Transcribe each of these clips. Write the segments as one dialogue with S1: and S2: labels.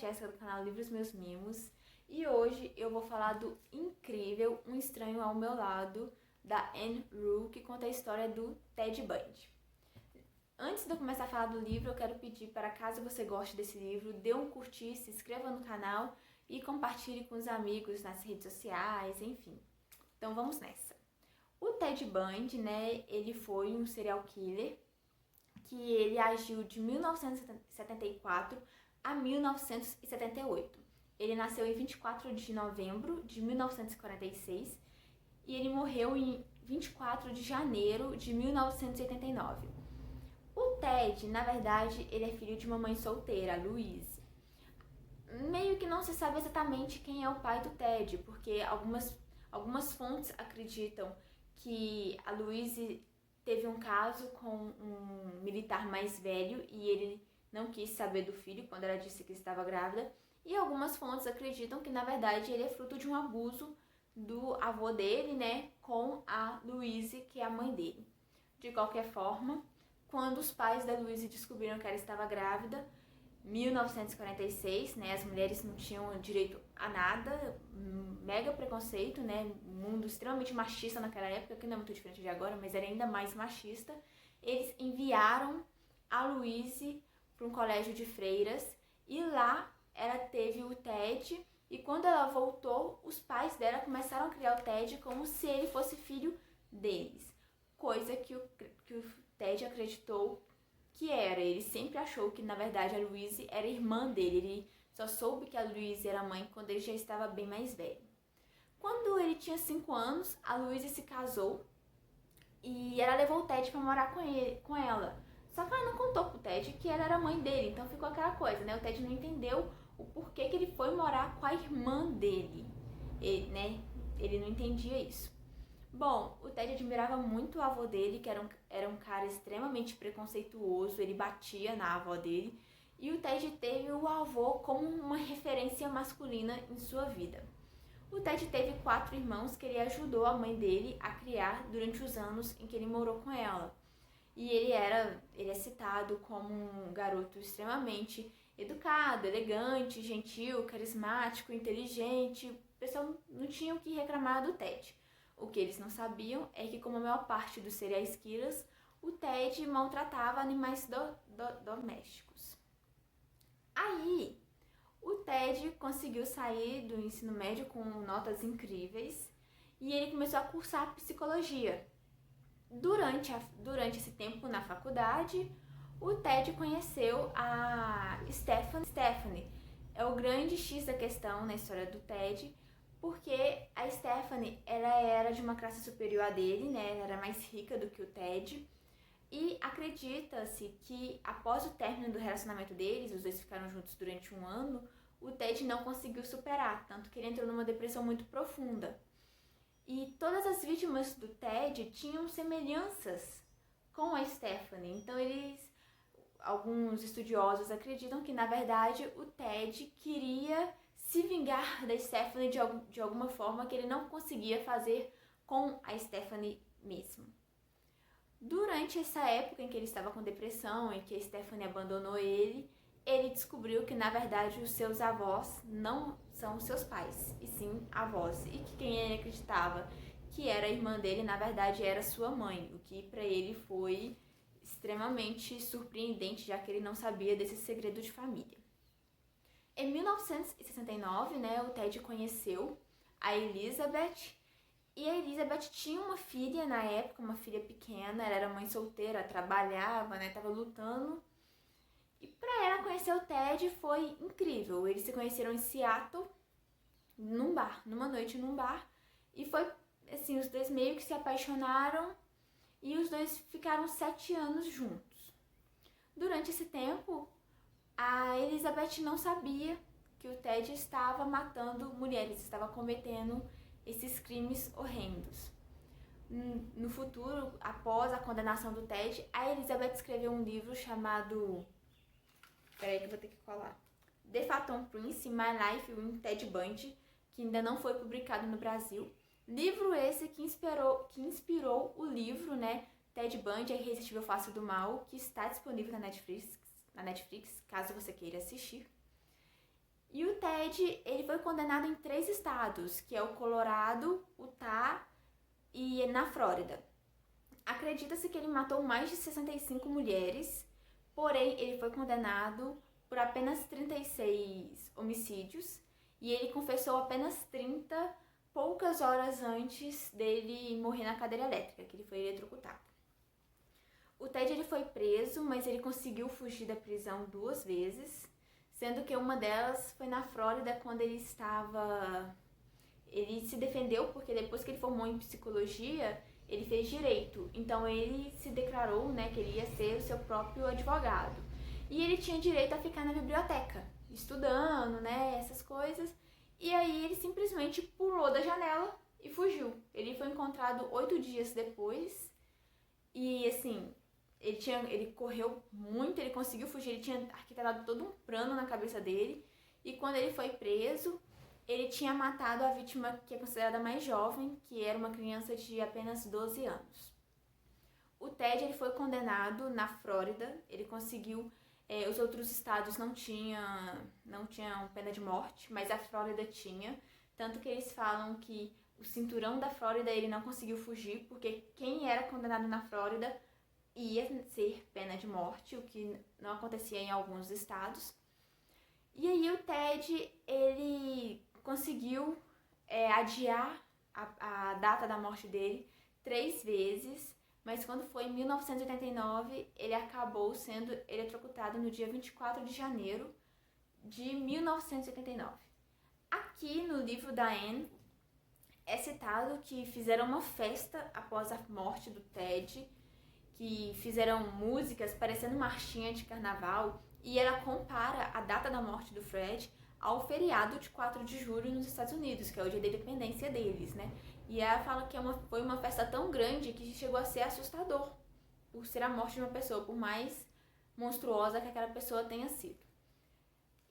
S1: Jéssica do canal Livros Meus Mimos e hoje eu vou falar do incrível Um Estranho ao Meu Lado, da Anne Rule, que conta a história do Ted Bundy. Antes de eu começar a falar do livro, eu quero pedir para, caso você goste desse livro, dê um curtir, se inscreva no canal e compartilhe com os amigos nas redes sociais, enfim. Então vamos nessa. O Ted Bundy, né, ele foi um serial killer que ele agiu de 1974 a 1978. Ele nasceu em 24 de novembro de 1946 e ele morreu em 24 de janeiro de 1989. O Ted, na verdade, ele é filho de uma mãe solteira, a Louise. Meio que não se sabe exatamente quem é o pai do Ted, porque algumas fontes acreditam que a Louise teve um caso com um militar mais velho e ele não quis saber do filho quando ela disse que estava grávida. E algumas fontes acreditam que, na verdade, ele é fruto de um abuso do avô dele, né, com a Louise, que é a mãe dele. De qualquer forma, quando os pais da Louise descobriram que ela estava grávida, 1946, né, as mulheres não tinham direito a nada, mega preconceito, né, um mundo extremamente machista naquela época, que não é muito diferente de agora, mas era ainda mais machista. Eles enviaram a Louise para um colégio de freiras e lá ela teve o Ted, e quando ela voltou, os pais dela começaram a criar o Ted como se ele fosse filho deles, coisa que o Ted acreditou que era. Ele sempre achou que, na verdade, a Louise era irmã dele. Ele só soube que a Louise era mãe quando ele já estava bem mais velho. Quando ele tinha 5 anos, a Louise se casou e ela levou o Ted para morar com ela. Só que ela não contou pro Ted que ela era mãe dele, então ficou aquela coisa, né? O Ted não entendeu o porquê que ele foi morar com a irmã dele. Ele não entendia isso. Bom, o Ted admirava muito o avô dele, que era um cara extremamente preconceituoso, ele batia na avó dele, e o Ted teve o avô como uma referência masculina em sua vida. O Ted teve 4 irmãos que ele ajudou a mãe dele a criar durante os anos em que ele morou com ela. E ele é citado como um garoto extremamente educado, elegante, gentil, carismático, inteligente. O pessoal não tinha o que reclamar do Ted. O que eles não sabiam é que, como a maior parte dos serial killers, o Ted maltratava animais domésticos. Aí, o Ted conseguiu sair do ensino médio com notas incríveis e ele começou a cursar psicologia. Durante esse tempo na faculdade, o Ted conheceu a Stephanie. Stephanie é o grande X da questão na história do Ted, porque a Stephanie, ela era de uma classe superior a dele, né? Ela era mais rica do que o Ted. E acredita-se que, após o término do relacionamento deles, os dois ficaram juntos durante 1 ano, o Ted não conseguiu superar, tanto que ele entrou numa depressão muito profunda. E todas as vítimas do Ted tinham semelhanças com a Stephanie. Então alguns estudiosos acreditam que, na verdade, o Ted queria se vingar da Stephanie de alguma forma que ele não conseguia fazer com a Stephanie mesmo. Durante essa época em que ele estava com depressão, em que a Stephanie abandonou ele descobriu que, na verdade, os seus avós não são seus pais, e sim avós. E que quem ele acreditava que era a irmã dele, na verdade, era sua mãe, o que para ele foi extremamente surpreendente, já que ele não sabia desse segredo de família. Em 1969, né, o Ted conheceu a Elizabeth, e a Elizabeth tinha uma filha na época, uma filha pequena, ela era mãe solteira, trabalhava, né, estava lutando. E para ela conhecer o Ted foi incrível. Eles se conheceram em Seattle, numa noite num bar, e foi assim, os dois meio que se apaixonaram e os dois ficaram 7 anos juntos. Durante esse tempo, a Elizabeth não sabia que o Ted estava matando mulheres, estava cometendo esses crimes horrendos. No futuro, após a condenação do Ted, a Elizabeth escreveu um livro chamado... Peraí que eu vou ter que colar. The Phantom Prince, My Life with Ted Bundy, que ainda não foi publicado no Brasil. Livro esse que inspirou o livro, né, Ted Bundy, A Irresistível Face do Mal, que está disponível na Netflix, caso você queira assistir. E o Ted, ele foi condenado em 3 estados, que é o Colorado, Utah e na Flórida. Acredita-se que ele matou mais de 65 mulheres, porém ele foi condenado por apenas 36 homicídios e ele confessou apenas 30 poucas horas antes dele morrer na cadeira elétrica, que ele foi eletrocutado. O Ted ele foi preso, mas ele conseguiu fugir da prisão 2 vezes, sendo que uma delas foi na Flórida quando ele se defendeu porque depois que ele formou em psicologia, ele fez direito. Então ele se declarou, né, que ele ia ser o seu próprio advogado. E ele tinha direito a ficar na biblioteca, estudando, né, essas coisas. E aí ele simplesmente pulou da janela e fugiu. Ele foi encontrado 8 dias depois. E assim, ele correu muito, ele conseguiu fugir, ele tinha arquitetado todo um plano na cabeça dele. E quando ele foi preso, ele tinha matado a vítima que é considerada mais jovem, que era uma criança de apenas 12 anos. O Ted ele foi condenado na Flórida, ele conseguiu, os outros estados não tinham pena de morte, mas a Flórida tinha, tanto que eles falam que o cinturão da Flórida ele não conseguiu fugir, porque quem era condenado na Flórida ia ser pena de morte, o que não acontecia em alguns estados. E aí o Ted, ele conseguiu adiar a data da morte dele 3 vezes, mas quando foi em 1989, ele acabou sendo eletrocutado no dia 24 de janeiro de 1989. Aqui no livro da Anne, é citado que fizeram uma festa após a morte do Ted, que fizeram músicas parecendo marchinha de carnaval, e ela compara a data da morte do Fred ao feriado de 4 de julho nos Estados Unidos, que é o dia da independência deles, né? E ela fala que foi uma festa tão grande que chegou a ser assustador, por ser a morte de uma pessoa, por mais monstruosa que aquela pessoa tenha sido.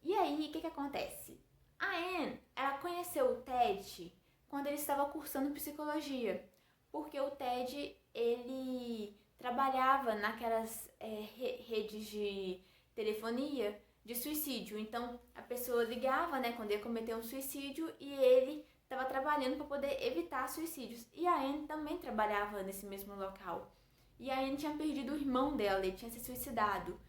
S1: E aí, o que acontece? A Anne, ela conheceu o Ted quando ele estava cursando psicologia, porque o Ted, ele trabalhava naquelas redes de telefonia de suicídio. Então, a pessoa ligava, né, quando ia cometer um suicídio, e ele estava trabalhando para poder evitar suicídios. E a Anne também trabalhava nesse mesmo local. E a Anne tinha perdido o irmão dela, ele tinha se suicidado.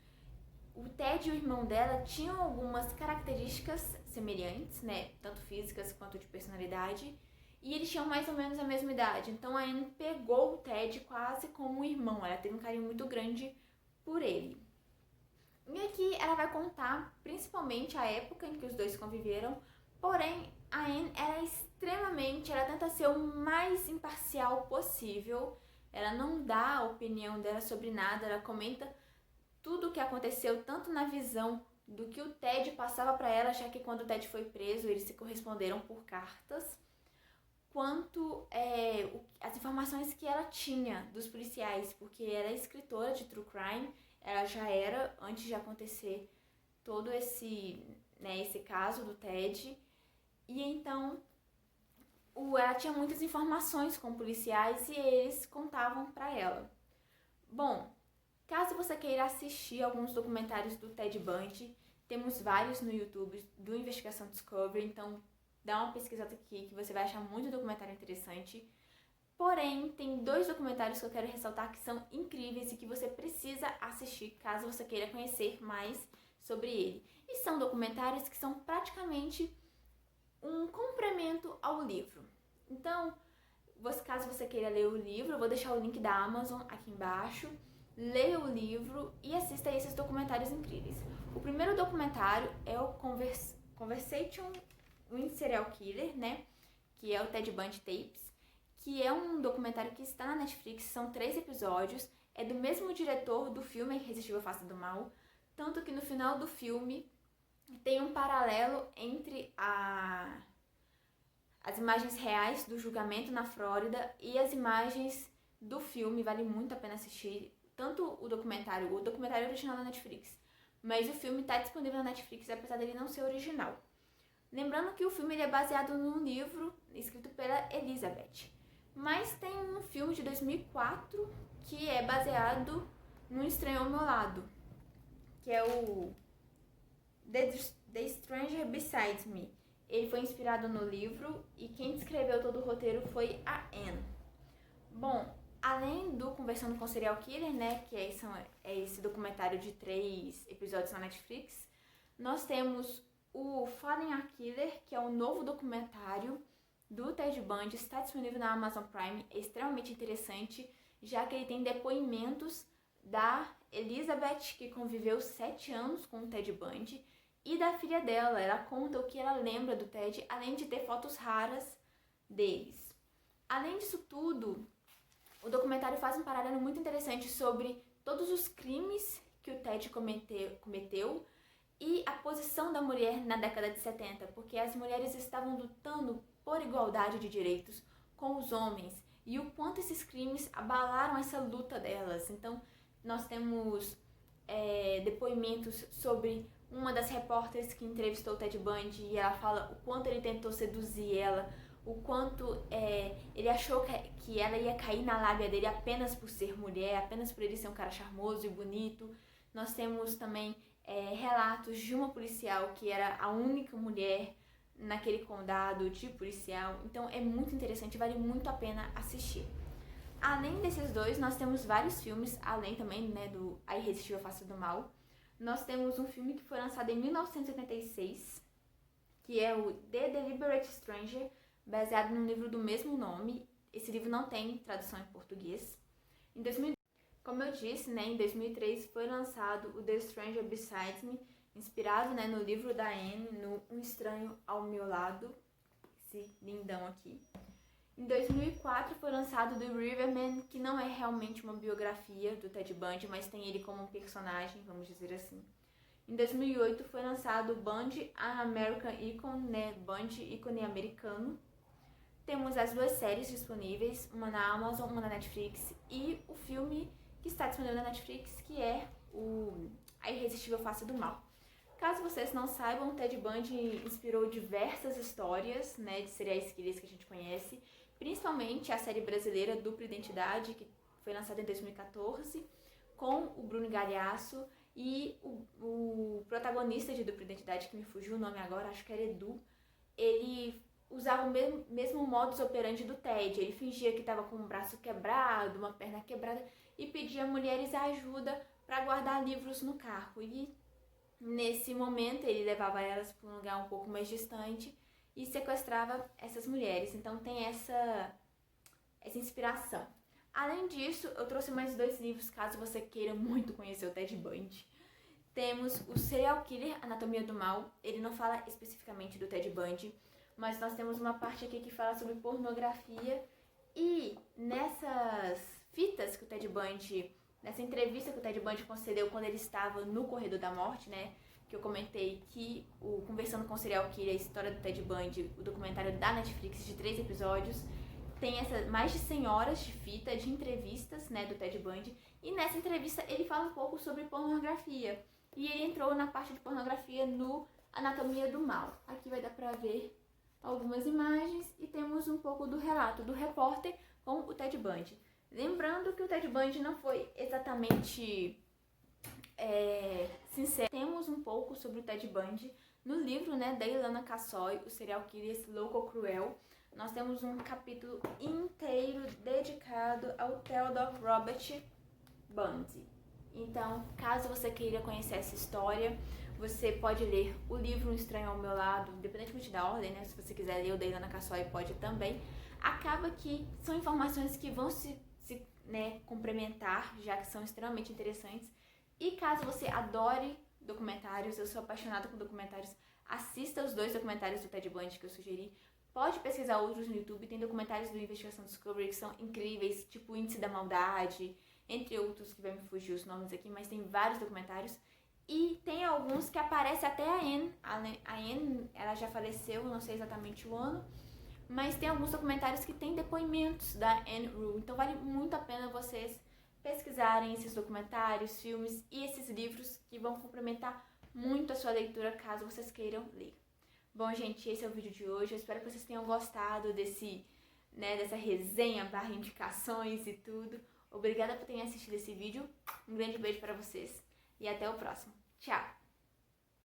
S1: O Ted e o irmão dela tinham algumas características semelhantes, né, tanto físicas quanto de personalidade, e eles tinham mais ou menos a mesma idade. Então a Anne pegou o Ted quase como um irmão, ela teve um carinho muito grande por ele. E aqui ela vai contar principalmente a época em que os dois conviveram, porém a Anne ela tenta ser o mais imparcial possível, ela não dá a opinião dela sobre nada, ela comenta tudo o que aconteceu, tanto na visão do que o Ted passava para ela, já que quando o Ted foi preso eles se corresponderam por cartas, quanto as informações que ela tinha dos policiais, porque ela é escritora de True Crime, ela já era antes de acontecer todo esse caso do Ted, e então ela tinha muitas informações com policiais e eles contavam para ela. Bom, caso você queira assistir alguns documentários do Ted Bundy, temos vários no YouTube do Investigação Discovery, então dá uma pesquisada aqui que você vai achar muito documentário interessante. Porém, tem 2 documentários que eu quero ressaltar que são incríveis e que você precisa assistir caso você queira conhecer mais sobre ele. E são documentários que são praticamente um complemento ao livro. Então, caso você queira ler o livro, eu vou deixar o link da Amazon aqui embaixo. Leia o livro e assista a esses documentários incríveis. O primeiro documentário é o Conversation with Serial Killer, né? Que é o Ted Bundy Tapes, que é um documentário que está na Netflix, são 3 episódios, é do mesmo diretor do filme Irresistível Face do Mal, tanto que no final do filme tem um paralelo entre as imagens reais do julgamento na Flórida e as imagens do filme, vale muito a pena assistir, tanto o documentário original na Netflix, mas o filme está disponível na Netflix, apesar dele não ser original. Lembrando que o filme ele é baseado num livro escrito pela Elizabeth, mas tem um filme de 2004 que é baseado no Estranho ao Meu Lado, que é o The The Stranger Besides Me. Ele foi inspirado no livro e quem escreveu todo o roteiro foi a Anne. Bom, além do Conversando com Serial Killer, né, que é esse documentário de 3 episódios na Netflix, nós temos o Fallen a Killer, que é um novo documentário do Ted Bundy, está disponível na Amazon Prime, é extremamente interessante, já que ele tem depoimentos da Elizabeth, que conviveu 7 anos com o Ted Bundy, e da filha dela. Ela conta o que ela lembra do Ted, além de ter fotos raras deles. Além disso tudo, o documentário faz um paralelo muito interessante sobre todos os crimes que o Ted cometeu e a posição da mulher na década de 70, porque as mulheres estavam lutando por igualdade de direitos com os homens e o quanto esses crimes abalaram essa luta delas. Então, nós temos depoimentos sobre uma das repórteres que entrevistou o Ted Bundy e ela fala o quanto ele tentou seduzir ela, o quanto ele achou que ela ia cair na lábia dele apenas por ser mulher, apenas por ele ser um cara charmoso e bonito. Nós temos também relatos de uma policial que era a única mulher naquele condado de policial. Então é muito interessante, vale muito a pena assistir. Além desses dois, nós temos vários filmes, além também, né, do A Irresistível Face do Mal. Nós temos um filme que foi lançado em 1986, que é o The Deliberate Stranger, baseado num livro do mesmo nome. Esse livro não tem tradução em português. Como eu disse, né, em 2003 foi lançado o The Stranger Besides Me, inspirado, né, no livro da Anne, no Um Estranho ao Meu Lado, esse lindão aqui. Em 2004 foi lançado The Riverman, que não é realmente uma biografia do Ted Bundy, mas tem ele como um personagem, vamos dizer assim. Em 2008 foi lançado Bundy, An American Icon, né, Bundy, ícone americano. Temos as 2 séries disponíveis, uma na Amazon, uma na Netflix, e o filme que está disponível na Netflix, que é o A Irresistível Face do Mal. Caso vocês não saibam, o Ted Bundy inspirou diversas histórias, né, de serial killers que a gente conhece, principalmente a série brasileira Dupla Identidade, que foi lançada em 2014, com o Bruno Galhaço e o protagonista de Dupla Identidade, que me fugiu o nome agora, acho que era Edu. Ele usava o mesmo modus operandi do Ted. Ele fingia que estava com um braço quebrado, uma perna quebrada, e pedia a mulheres ajuda para guardar livros no carro. E nesse momento ele levava elas para um lugar um pouco mais distante e sequestrava essas mulheres. Então tem essa inspiração. Além disso, eu trouxe mais 2 livros, caso você queira muito conhecer o Ted Bundy. Temos o Serial Killer, Anatomia do Mal. Ele não fala especificamente do Ted Bundy, mas nós temos uma parte aqui que fala sobre pornografia. E nessas fitas que o Ted Bundy, nessa entrevista que o Ted Bundy concedeu quando ele estava no corredor da morte, né, que eu comentei que o Conversando com o Serial Killer, a história do Ted Bundy, o documentário da Netflix de 3 episódios, tem mais de 100 horas de fita de entrevistas, né, do Ted Bundy, e nessa entrevista ele fala um pouco sobre pornografia, e ele entrou na parte de pornografia no Anatomia do Mal. Aqui vai dar pra ver algumas imagens e temos um pouco do relato do repórter com o Ted Bundy. Lembrando que o Ted Bundy não foi exatamente sincero. Temos um pouco sobre o Ted Bundy no livro, né, da Ilana Cassoy, O Serial Killer Louco ou Cruel. Nós temos um capítulo inteiro dedicado ao Theodore Robert Bundy. Então, caso você queira conhecer essa história, você pode ler o livro Um Estranho ao Meu Lado, independentemente da ordem, né? Se você quiser ler o da Ilana Cassoy, pode também. Acaba que são informações que vão se complementar, já que são extremamente interessantes. E caso você adore documentários, eu sou apaixonada por documentários, assista os 2 documentários do Ted Bundy que eu sugeri. Pode pesquisar outros no YouTube, tem documentários do Investigação Discovery que são incríveis, tipo o Índice da Maldade, entre outros que vai me fugir os nomes aqui, mas tem vários documentários. E tem alguns que aparece até a Anne. A Anne, ela já faleceu, não sei exatamente o ano, mas tem alguns documentários que tem depoimentos da Anne Rule. Então vale muito a pena vocês pesquisarem esses documentários, filmes e esses livros que vão complementar muito a sua leitura, caso vocês queiram ler. Bom, gente, esse é o vídeo de hoje. Eu espero que vocês tenham gostado dessa resenha / indicações e tudo. Obrigada por terem assistido esse vídeo. Um grande beijo para vocês e até o próximo. Tchau!